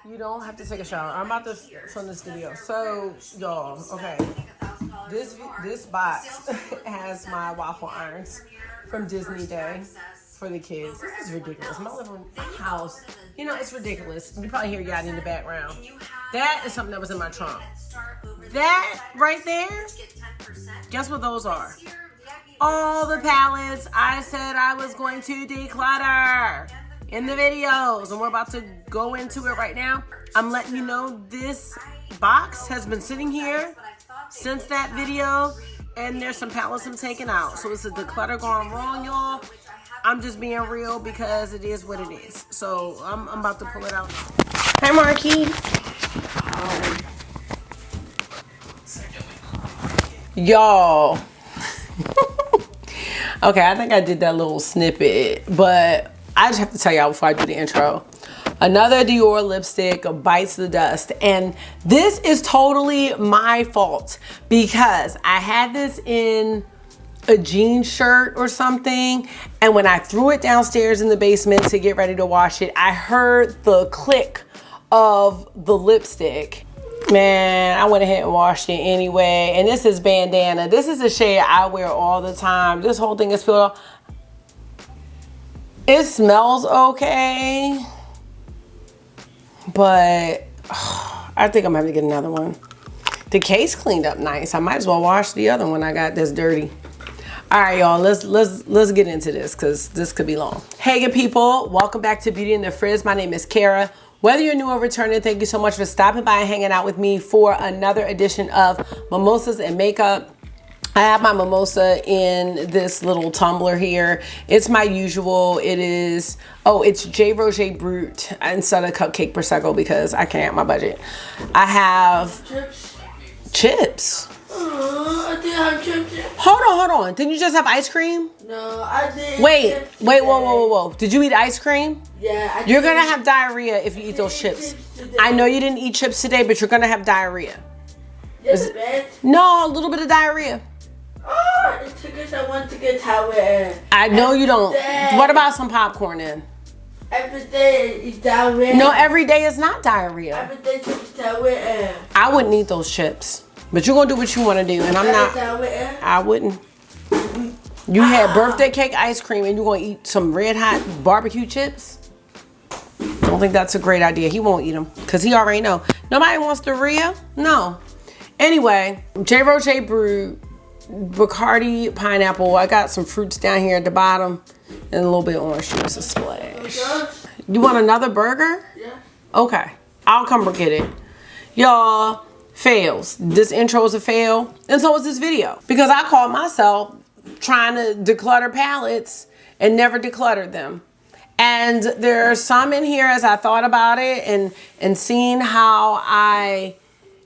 You don't have to take a shower. I'm about to film this video. So, y'all, okay. This box has my waffle irons from Disney Day for the kids. This is ridiculous. My living house, you know, it's ridiculous. You probably hear yacht in the background. That is something that was in my trunk. That right there, guess what those are? All the palettes I said I was going to declutter in the videos, and we're about to go into it right now. I'm letting you know this box has been sitting here since that video, and there's some palettes I'm taking out. So it's a declutter gone wrong, y'all. I'm just being real because it is what it is. So I'm about to pull it out. Hi, Marky. Y'all. Okay, I think I did that little snippet, but I just have to tell y'all before I do the intro. Another Dior lipstick bites the dust, and this is totally my fault because I had this in a jean shirt or something, and when I threw it downstairs in the basement to get ready to wash it, I heard the click of the lipstick. Man, I went ahead and washed it anyway, and this is Bandana. This is a shade I wear all the time. This whole thing is filled. It smells okay, but I think I'm gonna have to get another one. The case cleaned up nice. I might as well wash the other one I got that's dirty. All right, y'all, let's get into this because this could be long. Hey, good people, welcome back to Beauty and the Frizz. My name is Cara. Whether you're new or returning, thank you so much for stopping by and hanging out with me for another edition of Mimosas and Makeup. I have my mimosa in this little tumbler here. It's my usual. It is, it's J. Roger Brut instead of Cupcake Prosecco because I can't, my budget. I have chips. I didn't have chips. Hold on. Didn't you just have ice cream? No, I didn't. Wait, whoa. Did you eat ice cream? Yeah, You're gonna have diarrhea if you eat those chips. I know you didn't eat chips today, but you're gonna have diarrhea. No, a little bit of diarrhea. Oh, it's because I want to get tired. I know you don't. What about some popcorn then? Every day is diarrhea. No, every day is not diarrhea. Every day is diarrhea. I wouldn't eat those chips. But you're gonna do what you wanna do, and I'm not. I wouldn't. You had birthday cake ice cream and you're gonna eat some red hot barbecue chips? Don't think that's a great idea. He won't eat them because he already know. Nobody wants diarrhea? No. Anyway, J. Roger Brut, Bacardi pineapple. I got some fruits down here at the bottom and a little bit of orange juice, a splash. You want another burger? Yeah. Okay, I'll come get it. Y'all, fails. This intro is a fail, and so is this video. Because I caught myself trying to declutter palettes and never decluttered them. And there are some in here as I thought about it and seeing how I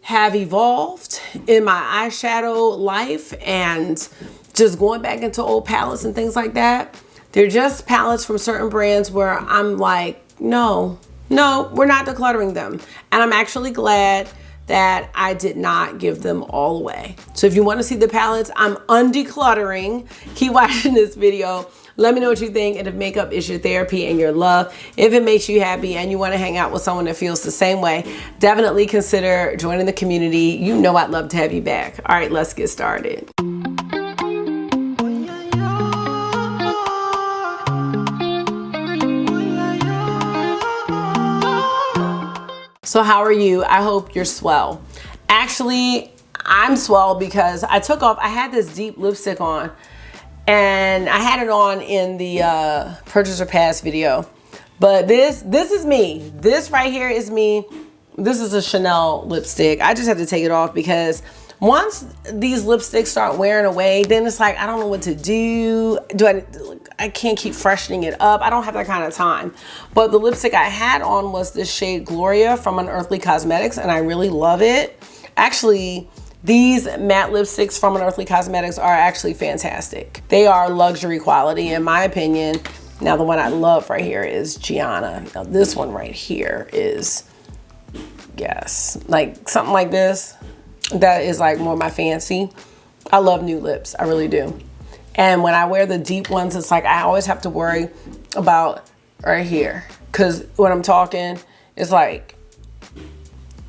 have evolved in my eyeshadow life and just going back into old palettes and things like that. They're just palettes from certain brands where I'm like, no, we're not decluttering them. And I'm actually glad that I did not give them all away. So if you want to see the palettes I'm undecluttering, keep watching this video. Let me know what you think and if makeup is your therapy and your love. If it makes you happy and you want to hang out with someone that feels the same way, definitely consider joining the community. You know I'd love to have you back. All right, let's get started. So how are you? I hope you're swell. Actually, I'm swell because I had this deep lipstick on and I had it on in the purchase or pass video. But this is me. This right here is me. This is a Chanel lipstick. I just have to take it off because once these lipsticks start wearing away, then it's like, I don't know what to do. I can't keep freshening it up. I don't have that kind of time. But the lipstick I had on was this shade Gloria from Unearthly Cosmetics, and I really love it. Actually, these matte lipsticks from Unearthly Cosmetics are actually fantastic. They are luxury quality, in my opinion. Now, the one I love right here is Gianna. Now, this one right here is, yes, like something like this. That is like more my fancy. I love new lips, I really do. And when I wear the deep ones, it's like I always have to worry about right here. Cause when I'm talking, it's like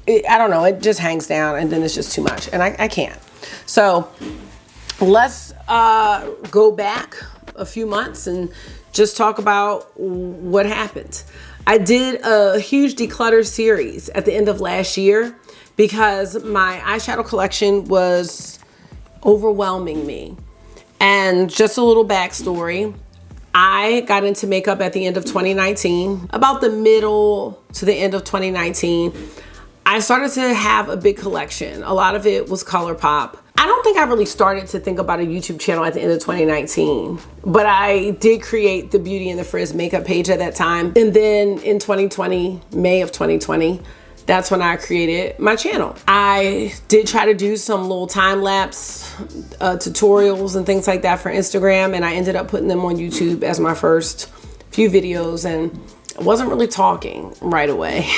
I don't know, it just hangs down and then it's just too much and I can't. So let's go back a few months and just talk about what happened. I did a huge declutter series at the end of last year because my eyeshadow collection was overwhelming me. And just a little backstory, I got into makeup at the end of 2019. About the middle to the end of 2019, I started to have a big collection. A lot of it was ColourPop. I don't think I really started to think about a YouTube channel at the end of 2019, but I did create the Beauty and the Frizz makeup page at that time. And then in 2020, May of 2020, that's when I created my channel. I did try to do some little time-lapse tutorials and things like that for Instagram, and I ended up putting them on YouTube as my first few videos, and I wasn't really talking right away.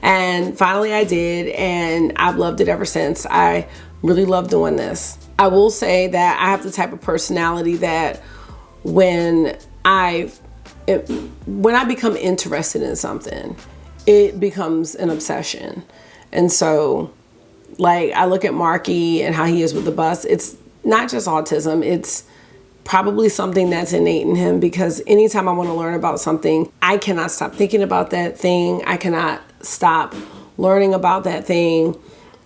And finally I did, and I've loved it ever since. I really love doing this. I will say that I have the type of personality that when I become interested in something, it becomes an obsession. And so, like, I look at Marky and how he is with the bus. It's not just autism. It's probably something that's innate in him, because anytime I want to learn about something, I cannot stop thinking about that thing. I cannot stop learning about that thing.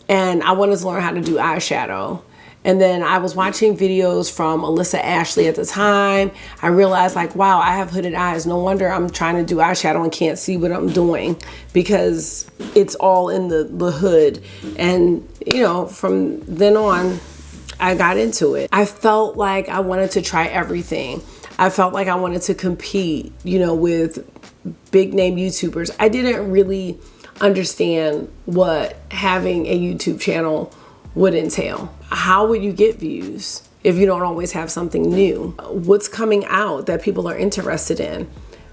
And I wanted to learn how to do eyeshadow. And then I was watching videos from Alyssa Ashley at the time. I realized, like, wow, I have hooded eyes. No wonder I'm trying to do eyeshadow and can't see what I'm doing, because it's all in the hood. And, you know, from then on, I got into it. I felt like I wanted to try everything. I felt like I wanted to compete, you know, with big name YouTubers. I didn't really understand what having a YouTube channel would entail. How would you get views if you don't always have something new? What's coming out that people are interested in?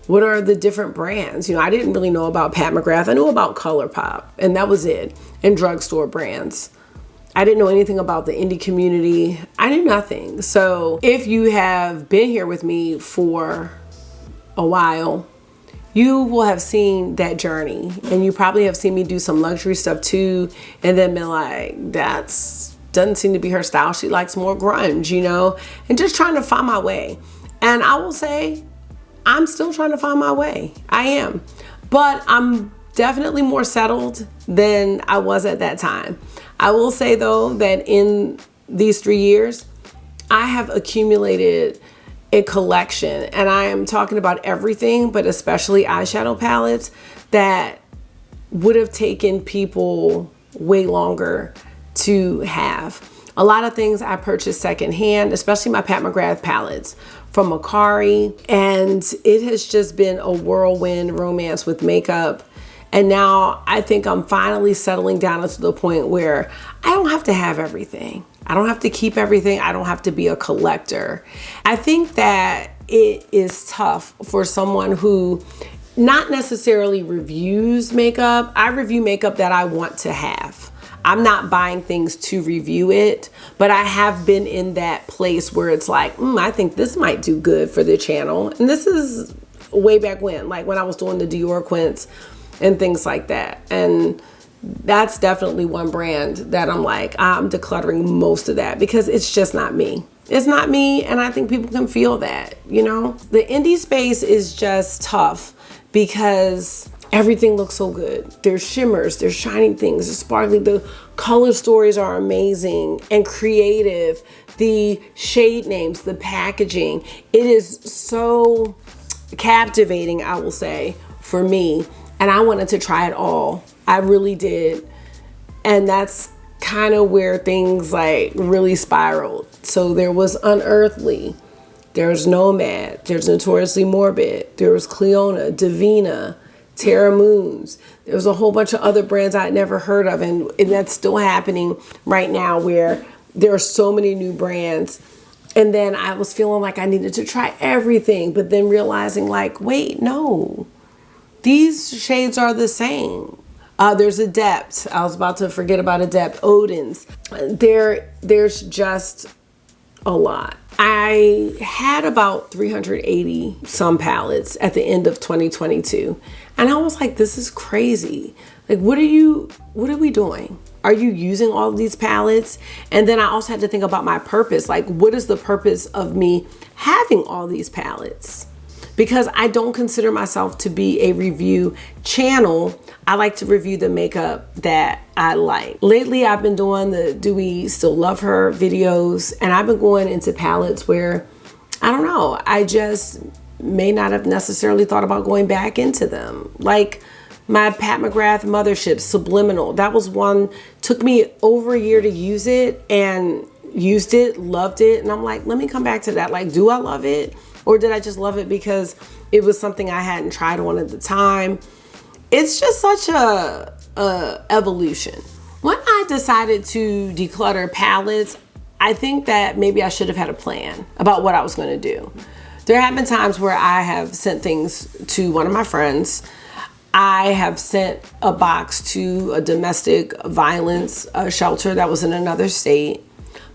What are the different brands? You know, I didn't really know about Pat McGrath. I knew about ColourPop, and that was it, and drugstore brands. I didn't know anything about the indie community. I knew nothing. So if you have been here with me for a while, you will have seen that journey, and you probably have seen me do some luxury stuff too, and then been like, doesn't seem to be her style. She likes more grunge, you know, and just trying to find my way. And I will say, I'm still trying to find my way. I am, but I'm definitely more settled than I was at that time. I will say though that in these 3 years, I have accumulated a collection, and I am talking about everything, but especially eyeshadow palettes that would have taken people way longer to have. A lot of things I purchased secondhand, especially my Pat McGrath palettes from Macari, and it has just been a whirlwind romance with makeup. And now I think I'm finally settling down to the point where I don't have to have everything. I don't have to keep everything. I don't have to be a collector. I think that it is tough for someone who not necessarily reviews makeup. I review makeup that I want to have. I'm not buying things to review it, but I have been in that place where it's like, I think this might do good for the channel. And this is way back when, like when I was doing the Dior Quints and things like that. And that's definitely one brand that I'm like, I'm decluttering most of that, because it's just not me. It's not me, and I think people can feel that, you know? The indie space is just tough because everything looks so good. There's shimmers, there's shining things, there's sparkly. The color stories are amazing and creative. The shade names, the packaging, it is so captivating, I will say, for me. And I wanted to try it all. I really did. And that's kind of where things like really spiraled. So there was Unearthly, there's Nomad, there's Notoriously Morbid, there was Cleona, Divina, Terra Moons. There was a whole bunch of other brands I'd never heard of, and that's still happening right now, where there are so many new brands. And then I was feeling like I needed to try everything, but then realizing like, wait, no, these shades are the same. There's Adept. I was about to forget about Adept. Odin's. There's just a lot. I had about 380 some palettes at the end of 2022. And I was like, this is crazy. Like, what are we doing? Are you using all of these palettes? And then I also had to think about my purpose. Like, what is the purpose of me having all these palettes? Because I don't consider myself to be a review channel. I like to review the makeup that I like. Lately, I've been doing the Do We Still Love Her videos, and I've been going into palettes where, I don't know, I just may not have necessarily thought about going back into them. Like my Pat McGrath Mothership Subliminal. That was one, took me over a year to use it, and used it, loved it. And I'm like, let me come back to that. Like, do I love it? Or did I just love it because it was something I hadn't tried on at the time? It's just such a evolution. When I decided to declutter palettes, I think that maybe I should have had a plan about what I was going to do. There have been times where I have sent things to one of my friends. I have sent a box to a domestic violence shelter that was in another state.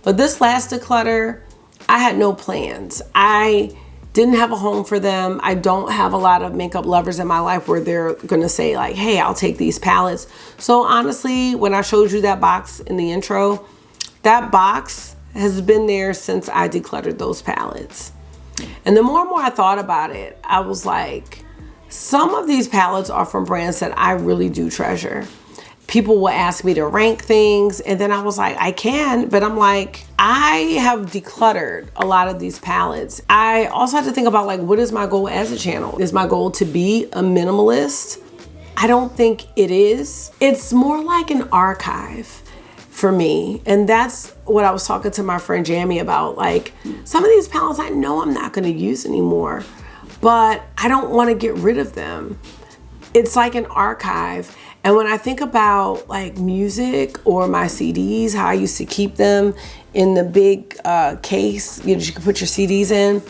But this last declutter, I had no plans. I didn't have a home for them. I don't have a lot of makeup lovers in my life where they're gonna say like, hey, I'll take these palettes. So honestly, when I showed you that box in the intro, that box has been there since I decluttered those palettes. And the more and more I thought about it, I was like, some of these palettes are from brands that I really do treasure. People will ask me to rank things, and then I was like, I can, but I'm like, I have decluttered a lot of these palettes. I also have to think about like, what is my goal as a channel? Is my goal to be a minimalist? I don't think it is. It's more like an archive for me. And that's what I was talking to my friend Jamie about. Like, some of these palettes I know I'm not gonna use anymore, but I don't wanna get rid of them. It's like an archive. And when I think about like music or my CDs, how I used to keep them in the big case, you could put your CDs in.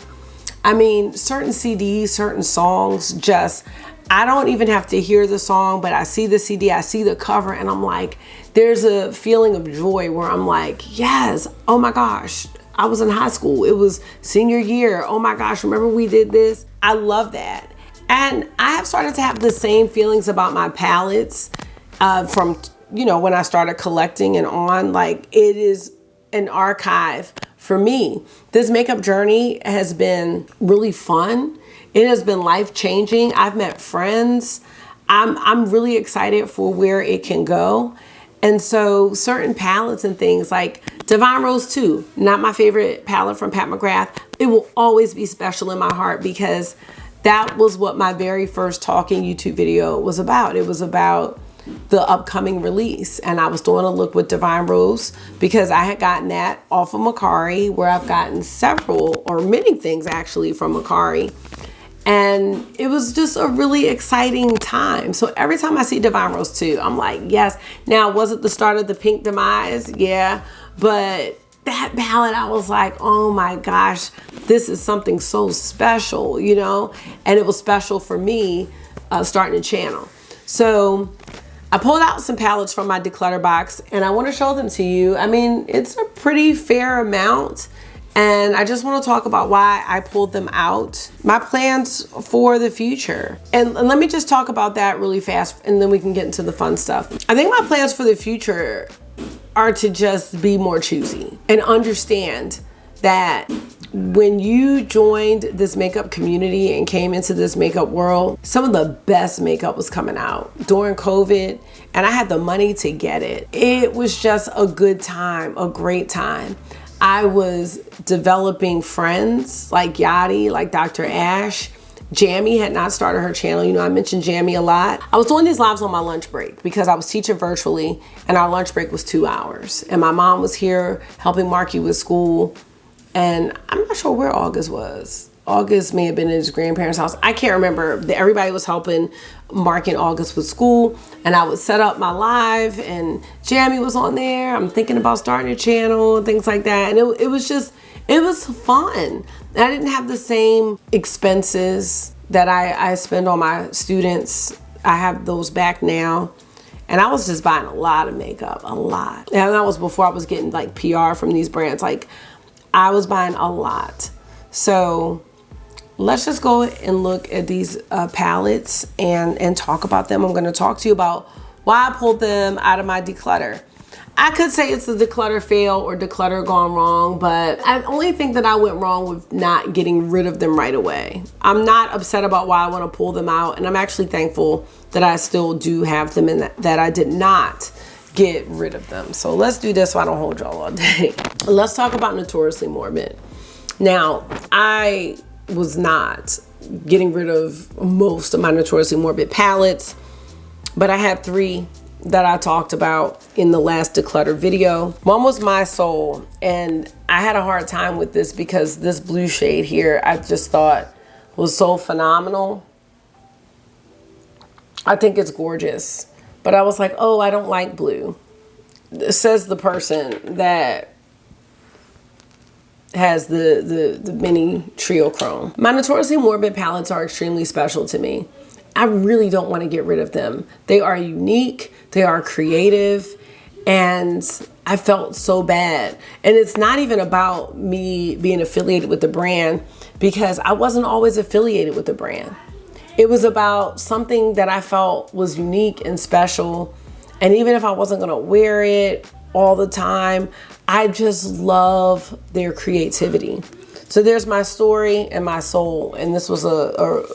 I mean, certain CDs, certain songs, just, I don't even have to hear the song, but I see the CD, I see the cover, and I'm like, there's a feeling of joy where I'm like, yes, oh my gosh, I was in high school. It was senior year. Oh my gosh, remember we did this? I love that. And I have started to have the same feelings about my palettes from, when I started collecting and on. Like, it is an archive for me. This makeup journey has been really fun. It has been life-changing. I've met friends. I'm really excited for where it can go. And so certain palettes and things like Divine Rose 2, not my favorite palette from Pat McGrath. It will always be special in my heart because that was what my very first talking YouTube video was about. It was about the upcoming release. And I was doing a look with Divine Rose because I had gotten that off of Macari, where I've gotten several or many things actually from Macari. And it was just a really exciting time. So every time I see Divine Rose 2, I'm like, yes. Now, was it the start of the pink demise? Yeah. But that palette, I was like, oh my gosh, this is something so special, And it was special for me starting a channel. So I pulled out some palettes from my declutter box, and I want to show them to you. I mean, it's a pretty fair amount. And I just want to talk about why I pulled them out, my plans for the future. And let me just talk about that really fast, and then we can get into the fun stuff. I think my plans for the future are to just be more choosy and understand that when you joined this makeup community and came into this makeup world, some of the best makeup was coming out during COVID, and I had the money to get it. It was just a good time, a great time. I was developing friends like Yachty, like Dr. Ash. Jamie had not started her channel. I mentioned Jamie a lot. I was doing these lives on my lunch break because I was teaching virtually, and our lunch break was 2 hours. And my mom was here helping Marky with school. And I'm not sure where August was. August may have been at his grandparents' house. I can't remember. Everybody was helping Mark and August with school, and I would set up my live, and Jamie was on there. I'm thinking about starting a channel and things like that. And it was fun. I didn't have the same expenses that I spend on my students. I have those back now. And I was just buying a lot of makeup, a lot. And that was before I was getting like PR from these brands. Like, I was buying a lot. So let's just go and look at these palettes and talk about them. I'm going to talk to you about why I pulled them out of my declutter. I could say it's a declutter fail or declutter gone wrong, but I only think that I went wrong with not getting rid of them right away. I'm not upset about why I want to pull them out, and I'm actually thankful that I still do have them and that I did not get rid of them. So let's do this so I don't hold y'all all day. Let's talk about Notoriously Morbid. Now, I was not getting rid of most of my Notoriously Morbid palettes, but I had 3 that I talked about in the last declutter video. One was My Soul, and I had a hard time with this because this blue shade here I just thought was so phenomenal. I think it's gorgeous, but I was like, oh, I don't like blue. Says the person that has the mini trio chrome. My Notoriously Morbid palettes are extremely special to me. I really don't want to get rid of them. They are unique, they are creative, and I felt so bad. And it's not even about me being affiliated with the brand, because I wasn't always affiliated with the brand. It was about something that I felt was unique and special. And even if I wasn't gonna wear it all the time, I just love their creativity. So there's My Story and My Soul, and this was a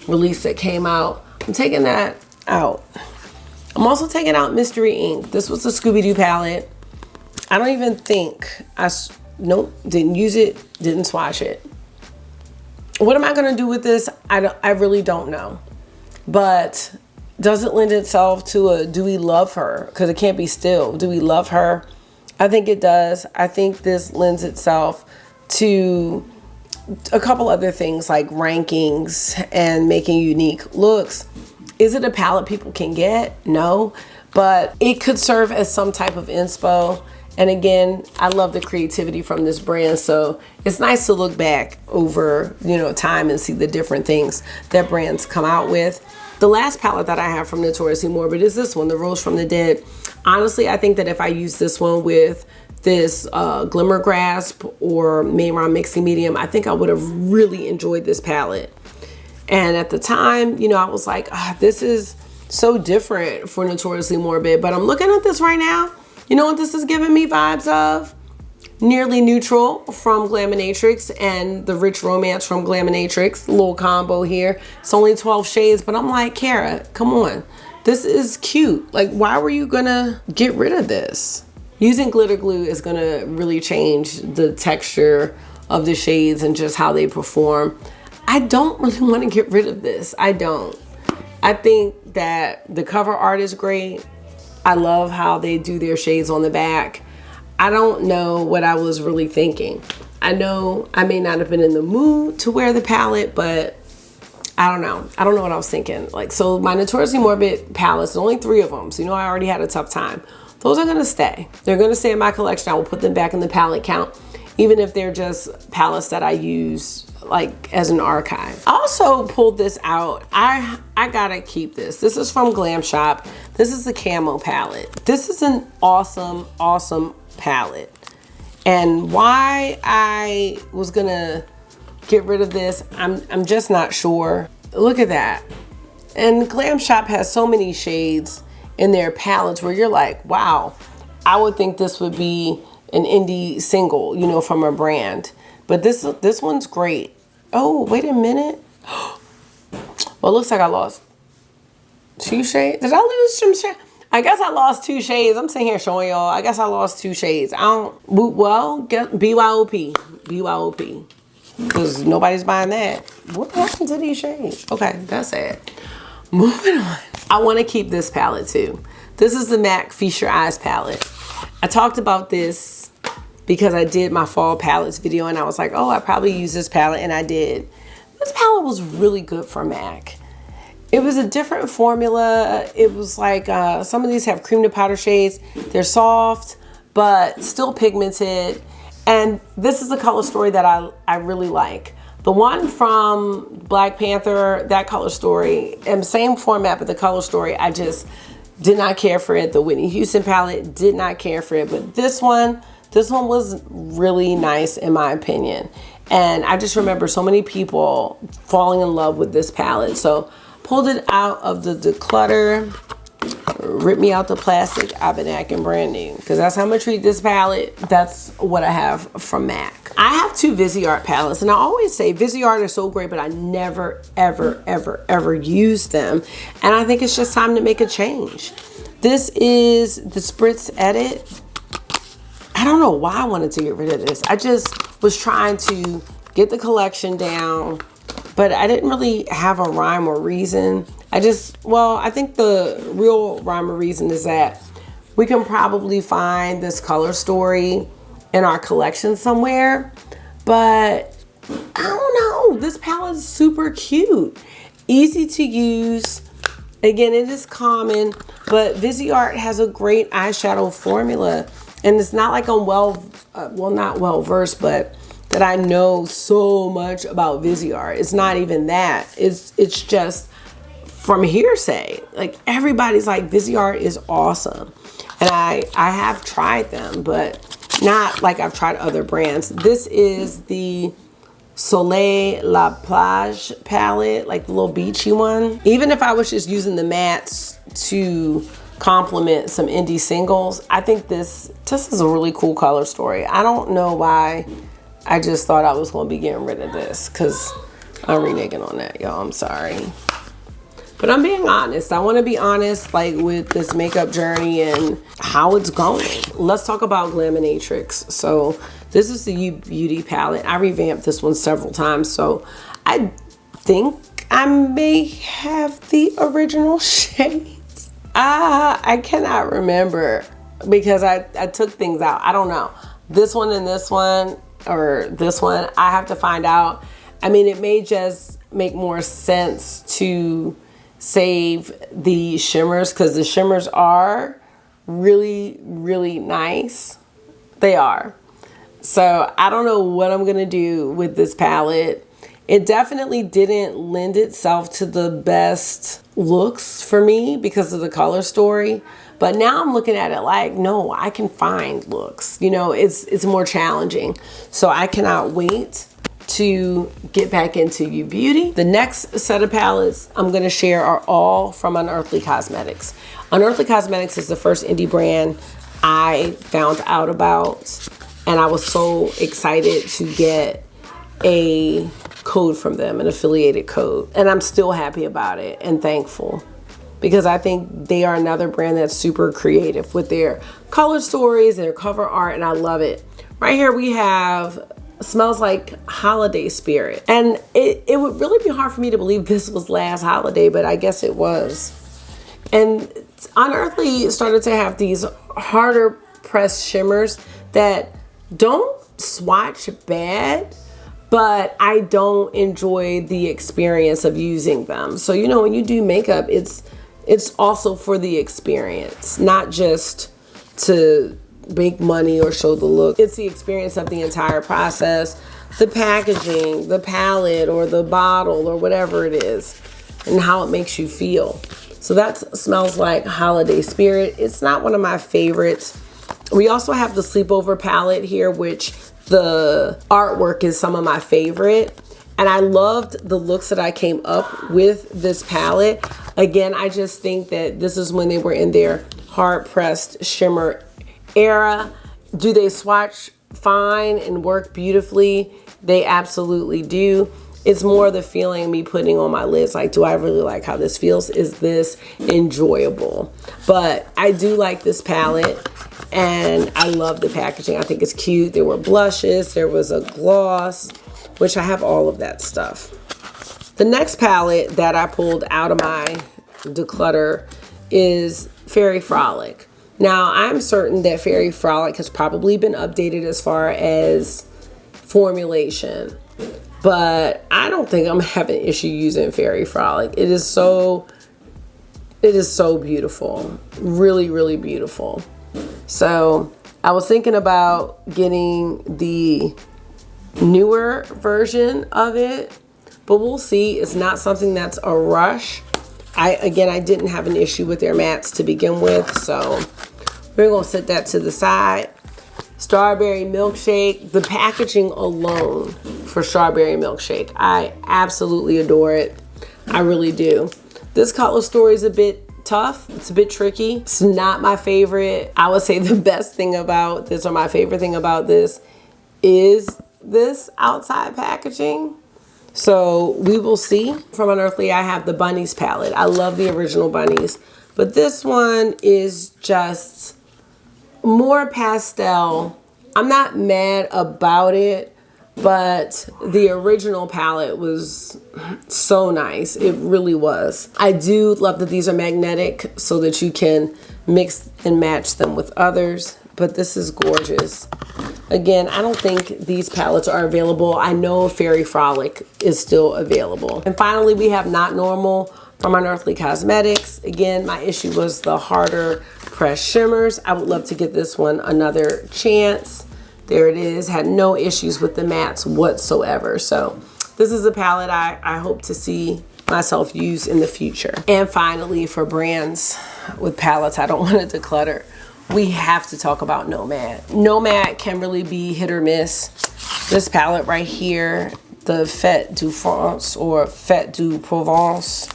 release that came out. I'm taking that out. I'm also taking out Mystery Ink. This was a Scooby-Doo palette. I don't even think nope, didn't use it, didn't swatch it. What am I gonna do with this? I really don't know. But does it lend itself to a do we love her? Because it can't be still. Do we love her? I think it does. I think this lends itself to a couple other things like rankings and making unique looks. Is it a palette people can get? No, but it could serve as some type of inspo. And again, I love the creativity from this brand, so it's nice to look back over, you know, time and see the different things that brands come out with. The last palette that I have from Notoriously Morbid is this one, the Rose from the Dead. Honestly, I think that if I use this one with this Glimmer Grasp or Mayron Mixing Medium, I think I would have really enjoyed this palette. And at the time, you know, I was like, this is so different for Notoriously Morbid. But I'm looking at this right now. You know what this is giving me vibes of? Nearly Neutral from Glaminatrix and the Rich Romance from Glaminatrix. Little combo here. It's only 12 shades, but I'm like, Cara, come on. This is cute. Like, why were you gonna get rid of this? Using glitter glue is gonna really change the texture of the shades and just how they perform. I don't really want to get rid of this. I don't. I think that the cover art is great. I love how they do their shades on the back. I don't know what I was really thinking. I know I may not have been in the mood to wear the palette, but I don't know. I don't know what I was thinking. Like, so my Notoriously Morbid palettes, there's only 3 of them. So, you know, I already had a tough time. Those are gonna stay. They're gonna stay in my collection. I will put them back in the palette count, even if they're just palettes that I use like as an archive. I also pulled this out. I gotta keep this. This is from Glam Shop. This is the Camo palette. This is an awesome, awesome palette. And why I was gonna get rid of this, I'm just not sure. Look at that. And Glam Shop has so many shades in their palettes where you're like, wow, I would think this would be an indie single, you know, from a brand. But this one's great. Oh, wait a minute. Well, it looks like I lost 2 shades. Did I lose some shades? I guess I lost 2 shades. I'm sitting here showing y'all. I guess I lost 2 shades. I don't, well, get BYOP. BYOP. Because nobody's buying that. What happened to these shades? Okay, that's sad. Moving on. I want to keep this palette too. This is the MAC Feast Your Eyes palette. I talked about this because I did my fall palettes video and I was like, oh, I probably use this palette, and I did. This palette was really good for MAC. It was a different formula. It was like, some of these have cream to powder shades. They're soft, but still pigmented. And this is a color story that I really like. The one from Black Panther, that color story, and same format, but the color story, I just did not care for it. The Whitney Houston palette, did not care for it. But this one was really nice in my opinion. And I just remember so many people falling in love with this palette. So pulled it out of the Declutter. rip me out the plastic, I've been acting brand new. Because that's how I'm gonna treat this palette. That's what I have from MAC. I have 2 Vizart palettes, and I always say Vizart are so great, but I never, ever, ever, ever use them. And I think it's just time to make a change. This is the Spritz Edit. I don't know why I wanted to get rid of this. I just was trying to get the collection down, but I didn't really have a rhyme or reason. I think the real rhyme or reason is that we can probably find this color story in our collection somewhere, but I don't know. This palette is super cute, easy to use. Again, it is common, but Vizart has a great eyeshadow formula. And it's not like I'm not well versed, but that I know so much about Vizart. It's not even that. It's just from hearsay. Like everybody's like, Vizart is awesome. And I have tried them, but not like I've tried other brands. This is the Soleil La Plage palette, like the little beachy one. Even if I was just using the mattes to complement some indie singles, I think this is a really cool color story. I don't know why I just thought I was going to be getting rid of this, because I'm reneging on that, y'all. I'm sorry. But I'm being honest. I want to be honest, like, with this makeup journey and how it's going. Let's talk about Glaminatrix. So this is the U Beauty palette. I revamped this one several times, so I think I may have the original shade. I cannot remember because I took things out. I don't know. This one and this one, or this one, I have to find out. I mean, it may just make more sense to save the shimmers, because the shimmers are really, really nice. They are. So I don't know what I'm going to do with this palette. It definitely didn't lend itself to the best looks for me because of the color story. But now I'm looking at it like, no, I can find looks. You know, it's more challenging. So I cannot wait to get back into U Beauty. The next set of palettes I'm going to share are all from Unearthly Cosmetics. Unearthly Cosmetics is the first indie brand I found out about, and I was so excited to get a code from them, an affiliated code, and I'm still happy about it and thankful, because I think they are another brand that's super creative with their color stories, their cover art, and I love it. Right here we have Smells Like Holiday Spirit, and it would really be hard for me to believe this was last holiday, but I guess it was. And Unearthly started to have these harder pressed shimmers that don't swatch bad, but I don't enjoy the experience of using them. So, you know, when you do makeup, it's also for the experience, not just to make money or show the look. It's the experience of the entire process, the packaging, the palette, or the bottle, or whatever it is, and how it makes you feel. So that Smells Like Holiday Spirit. It's not one of my favorites. We also have the Sleepover palette here, which the artwork is some of my favorite. And I loved the looks that I came up with this palette. Again, I just think that this is when they were in their hard-pressed shimmer era. Do they swatch fine and work beautifully? They absolutely do. It's more the feeling me putting on my lids, like, do I really like how this feels? Is this enjoyable? But I do like this palette, and I love the packaging. I think it's cute. There were blushes, there was a gloss, which I have all of that stuff. The next palette that I pulled out of my Declutter is Fairy Frolic. Now, I'm certain that Fairy Frolic has probably been updated as far as formulation, but I don't think I'm having an issue using Fairy Frolic. It is so beautiful. Really, really beautiful. So I was thinking about getting the newer version of it, but we'll see. It's not something that's a rush. I didn't have an issue with their mattes to begin with, so we're gonna set that to the side. Strawberry Milkshake, the packaging alone for Strawberry Milkshake, I absolutely adore it. I really do. This color story is a bit tough. It's a bit tricky. It's not my favorite. I would say the best thing about this, or my favorite thing about this, is this outside packaging. So we will see. From Unearthly, I have the Bunnies palette. I love the original Bunnies, but this one is just more pastel. I'm not mad about it, but the original palette was so nice. It really was. I do love that these are magnetic so that you can mix and match them with others, but this is gorgeous. Again, I don't think these palettes are available. I know Fairy Frolic is still available. And finally, we have Not Normal from Unearthly Cosmetics. Again, my issue was the harder pressed shimmers. I would love to give this one another chance. There it is. Had no issues with the mattes whatsoever. So this is a palette I hope to see myself use in the future. And finally, for brands with palettes I don't want to declutter, we have to talk about Nomad. Nomad can really be hit or miss. This palette right here, the Fête de France or Fête de Provence,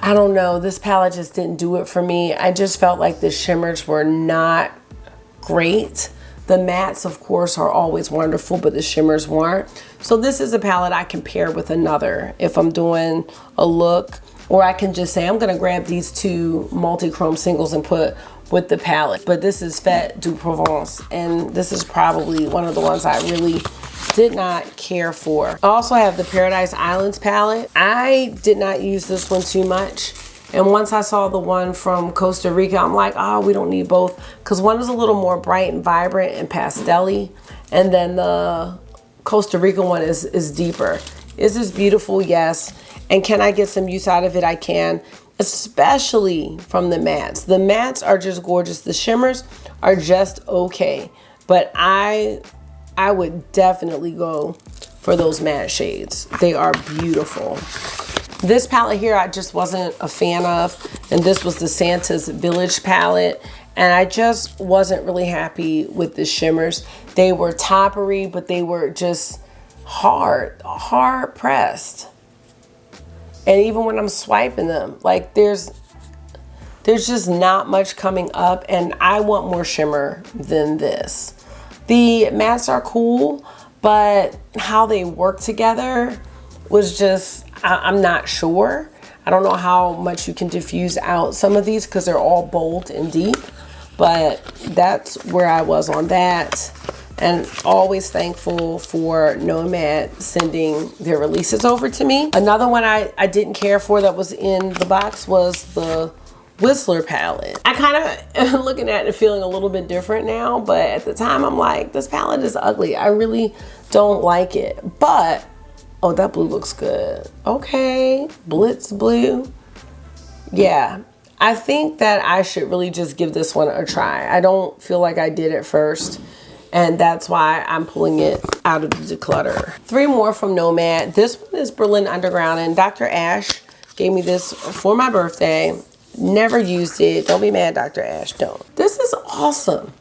I don't know, this palette just didn't do it for me. I just felt like the shimmers were not great. The mattes, of course, are always wonderful, but the shimmers weren't. So this is a palette I can pair with another if I'm doing a look, or I can just say I'm gonna grab these two multi-chrome singles and put with the palette. But this is Fête de Provence, and this is probably one of the ones I really did not care for. I also have the Paradise Islands palette. I did not use this one too much. And once I saw the one from Costa Rica, I'm like, oh, we don't need both. Because one is a little more bright and vibrant and pastel-y. And then the Costa Rica one is deeper. Is this beautiful? Yes. And can I get some use out of it? I can. Especially from the mattes. The mattes are just gorgeous. The shimmers are just okay. But I would definitely go for those matte shades. They are beautiful. This palette here I just wasn't a fan of, and this was the Santa's Village palette, and I just wasn't really happy with the shimmers. They were toppery, but they were just hard pressed. And even when I'm swiping them, like there's just not much coming up, and I want more shimmer than this. The mattes are cool, but how they work together was just, I'm not sure. I don't know how much you can diffuse out some of these because they're all bold and deep, but that's where I was on that. And always thankful for Nomad sending their releases over to me. Another one I didn't care for that was in the box was the Whistler palette. I kind of am looking at it feeling a little bit different now, but at the time I'm like, this palette is ugly. I really don't like it. But oh, that blue looks good. Okay, Blitz blue. Yeah, I think that I should really just give this one a try. I don't feel like I did it first, and that's why I'm pulling it out of the declutter. 3 more from Nomad. This one is Berlin Underground, and Dr. Ash gave me this for my birthday. Never used it. Don't be mad, Dr. Ash, don't. This is awesome.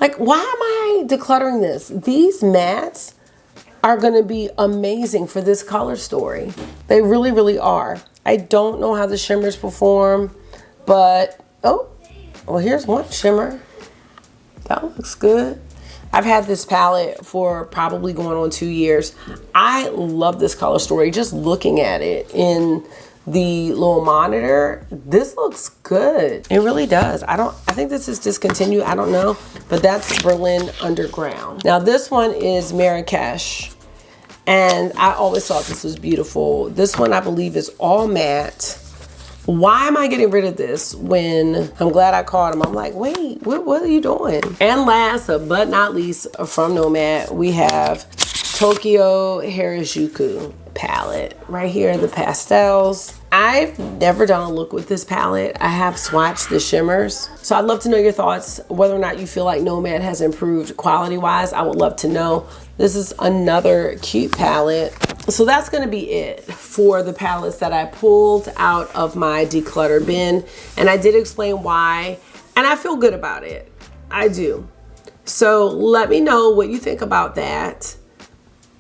Like, why am I decluttering this? These mattes are gonna be amazing for this color story. They really, really are. I don't know how the shimmers perform, but, oh, well, here's one shimmer. That looks good. I've had this palette for probably going on 2 years. I love this color story. Just looking at it in the little monitor, this looks good. It really does. I think this is discontinued. I don't know, but that's Berlin Underground. Now this one is Maryash, and I always thought this was beautiful. This one I believe is all matte. Why am I getting rid of this when I'm glad I caught him? I'm like, wait, what are you doing? And last but not least from Nomad, we have Tokyo Harajuku palette. Right here, the pastels. I've never done a look with this palette. I have swatched the shimmers. So I'd love to know your thoughts, whether or not you feel like Nomad has improved quality-wise. I would love to know. This is another cute palette. So that's gonna be it for the palettes that I pulled out of my declutter bin. And I did explain why, and I feel good about it. I do. So let me know what you think about that.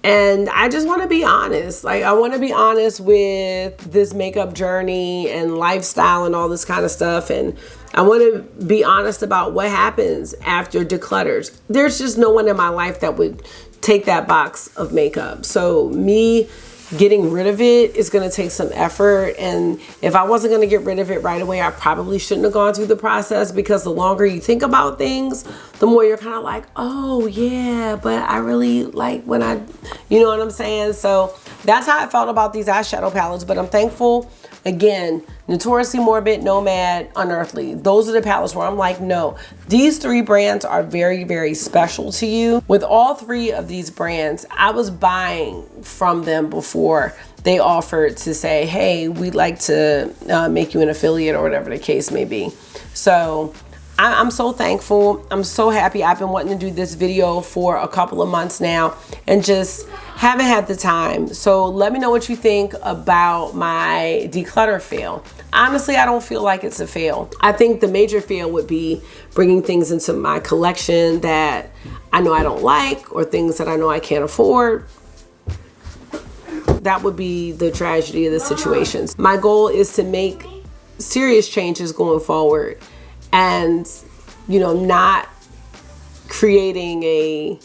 And I just want to be honest. Like, I want to be honest with this makeup journey and lifestyle and all this kind of stuff. And I want to be honest about what happens after Decluttered. There's just no one in my life that would take that box of makeup. So me getting rid of it is going to take some effort. And if I wasn't going to get rid of it right away, I probably shouldn't have gone through the process, because the longer you think about things, the more you're kind of like, oh yeah, but I really like when I, you know what I'm saying? So that's how I felt about these eyeshadow palettes. But I'm thankful. Again, Notoriously Morbid, Nomad, Unearthly. Those are the palettes where I'm like, no, these three brands are very, very special to you. With all three of these brands, I was buying from them before they offered to say, hey, we'd like to make you an affiliate, or whatever the case may be. So I'm so thankful. I'm so happy. I've been wanting to do this video for a couple of months now and just haven't had the time. So let me know what you think about my declutter fail. Honestly, I don't feel like it's a fail. I think the major fail would be bringing things into my collection that I know I don't like, or things that I know I can't afford. That would be the tragedy of the situations. My goal is to make serious changes going forward, and, you know, not creating a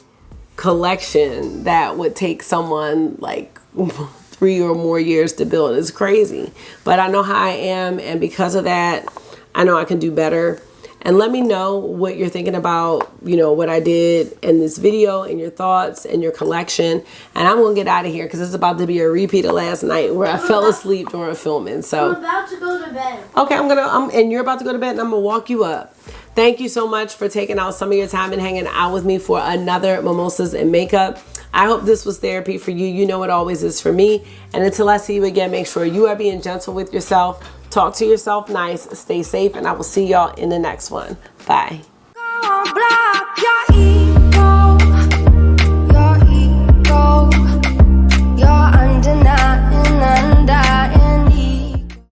collection that would take someone like 3 or more years to build. Is crazy. But I know how I am, and because of that, I know I can do better. And let me know what you're thinking about, you know, what I did in this video, and your thoughts and your collection. And I'm gonna get out of here because it's about to be a repeat of last night where I fell asleep during filming. So I'm about to go to bed. Okay, and you're about to go to bed, and I'm gonna walk you up. Thank you so much for taking out some of your time and hanging out with me for another Mimosas and Makeup. I hope this was therapy for you. You know it always is for me. And until I see you again, make sure you are being gentle with yourself. Talk to yourself nice. Stay safe. And I will see y'all in the next one. Bye.